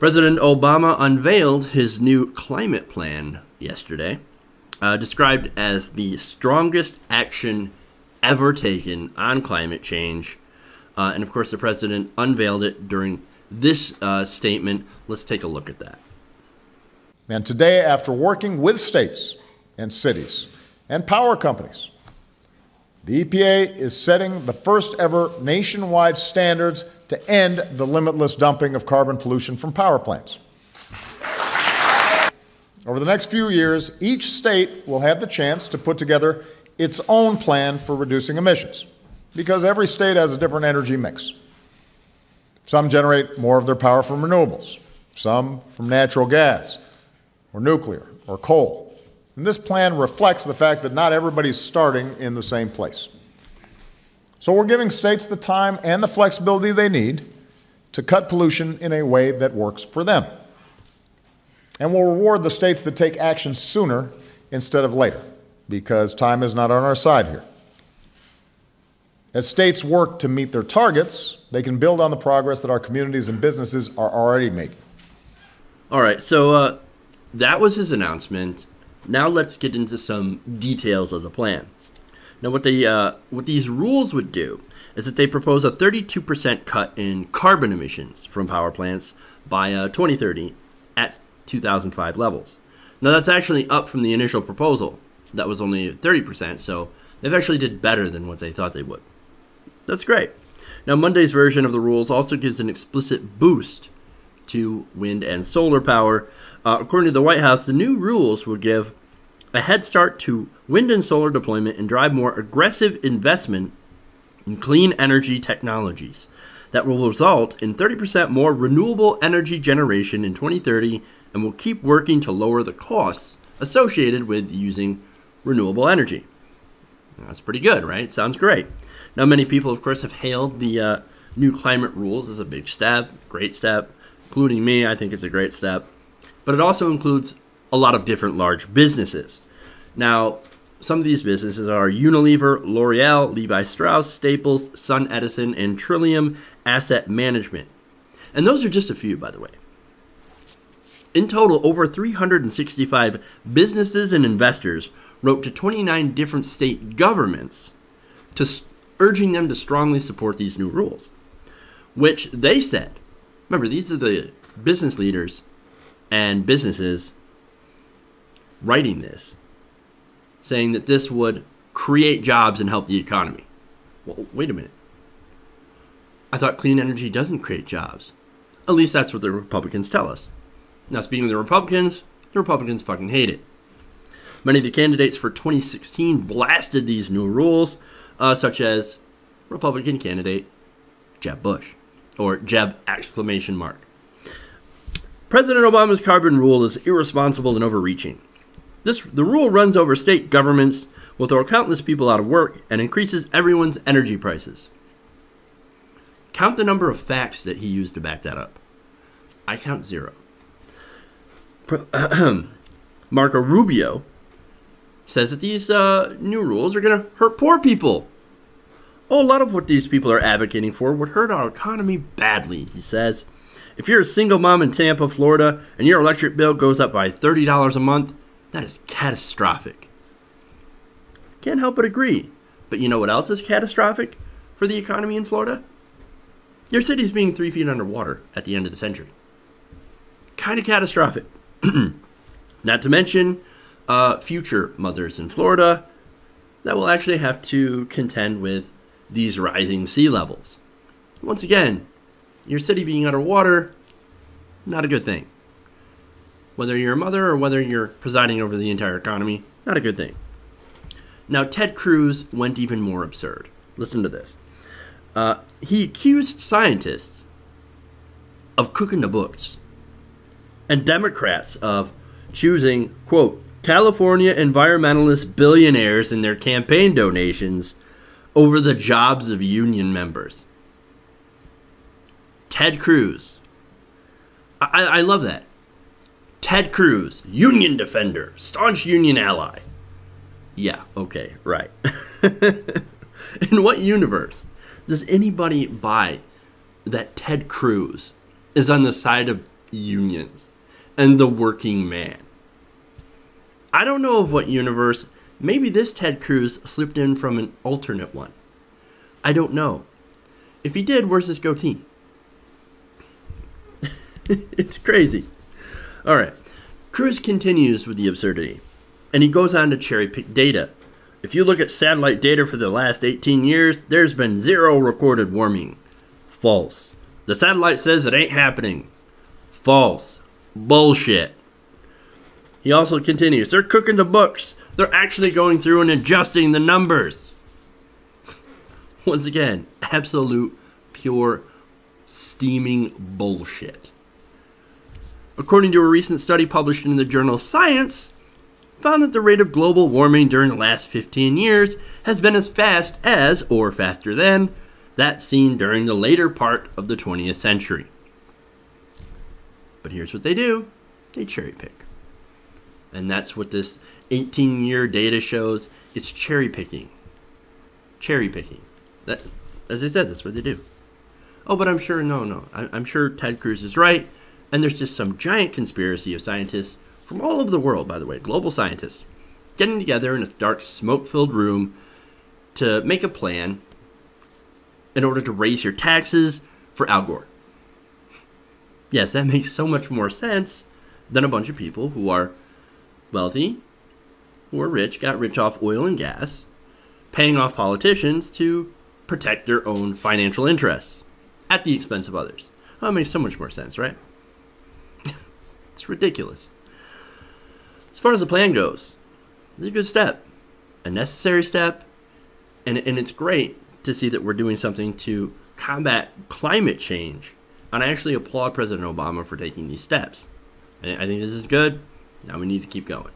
President Obama unveiled his new climate plan yesterday, described as the strongest action ever taken on climate change. And of course, the president unveiled it during this statement. Let's take a look at that. And today, after working with states and cities and power companies, the EPA is setting the first ever nationwide standards to end the limitless dumping of carbon pollution from power plants. Over the next few years, each state will have the chance to put together its own plan for reducing emissions, because every state has a different energy mix. Some generate more of their power from renewables, some from natural gas, or nuclear, or coal. And this plan reflects the fact that not everybody's starting in the same place. So we're giving states the time and the flexibility they need to cut pollution in a way that works for them. And we'll reward the states that take action sooner instead of later, because time is not on our side here. As states work to meet their targets, they can build on the progress that our communities and businesses are already making. All right, so that was his announcement. Now let's get into some details of the plan. Now what these rules would do is that they propose a 32% cut in carbon emissions from power plants by 2030 at 2005 levels. Now that's actually up from the initial proposal. That was only 30%, so they've actually did better than what they thought they would. That's great. Now Monday's version of the rules also gives an explicit boost to wind and solar power. According to the White House, the new rules will give a head start to wind and solar deployment and drive more aggressive investment in clean energy technologies that will result in 30% more renewable energy generation in 2030 and will keep working to lower the costs associated with using renewable energy. That's pretty good, right? Sounds great. Now, many people, of course, have hailed the new climate rules as a big step, great step, including me. I think it's a great step. But it also includes a lot of different large businesses. Now, some of these businesses are Unilever, L'Oreal, Levi Strauss, Staples, Sun Edison, and Trillium Asset Management. And those are just a few, by the way. In total, over 365 businesses and investors wrote to 29 different state governments urging them to strongly support these new rules, which they said, remember, these are the business leaders and businesses writing this, saying that this would create jobs and help the economy. Well, wait a minute. I thought clean energy doesn't create jobs. At least that's what the Republicans tell us. Now, speaking of the Republicans fucking hate it. Many of the candidates for 2016 blasted these new rules, such as Republican candidate Jeb Bush, or Jeb exclamation mark. President Obama's carbon rule is irresponsible and overreaching. The rule runs over state governments, will throw countless people out of work, and increases everyone's energy prices. Count the number of facts that he used to back that up. I count 0. Marco Rubio says that these new rules are going to hurt poor people. Oh, a lot of what these people are advocating for would hurt our economy badly, he says. If you're a single mom in Tampa, Florida, and your electric bill goes up by $30 a month, that is catastrophic. Can't help but agree. But you know what else is catastrophic for the economy in Florida? Your city's being 3 feet underwater at the end of the century. Kind of catastrophic. Not to mention future mothers in Florida that will actually have to contend with these rising sea levels. Once again, your city being underwater, not a good thing. Whether you're a mother or whether you're presiding over the entire economy, not a good thing. Now, Ted Cruz went even more absurd. Listen to this. He accused scientists of cooking the books and Democrats of choosing, quote, California environmentalist billionaires in their campaign donations over the jobs of union members. Ted Cruz. I love that. Ted Cruz, union defender, staunch union ally. Yeah, okay, right. In what universe does anybody buy that Ted Cruz is on the side of unions and the working man. I don't know of what universe. Maybe this Ted Cruz slipped in from an alternate one. I don't know. If he did, where's his goatee? It's crazy. All right. Cruz continues with the absurdity, and he goes on to cherry pick data. If you look at satellite data for the last 18 years, there's been 0 recorded warming. False. The satellite says it ain't happening. False. Bullshit. He also continues, they're cooking the books. They're actually going through and adjusting the numbers. Once again, absolute, pure, steaming bullshit. According to a recent study published in the journal Science, found that the rate of global warming during the last 15 years has been as fast as, or faster than, that seen during the later part of the 20th century. But here's what they do. They cherry pick. And that's what this 18-year data shows. It's cherry picking. Cherry picking. That, as I said, that's what they do. Oh, but I'm sure, I'm sure Ted Cruz is right. And there's just some giant conspiracy of scientists from all over the world, by the way, global scientists, getting together in a dark, smoke-filled room to make a plan in order to raise your taxes for Al Gore. Yes, that makes so much more sense than a bunch of people who are wealthy, who are rich, got rich off oil and gas, paying off politicians to protect their own financial interests at the expense of others. That makes so much more sense, right? It's ridiculous. As far as the plan goes, it's a good step, a necessary step, and it's great to see that we're doing something to combat climate change. And I actually applaud President Obama for taking these steps. I think this is good. Now we need to keep going.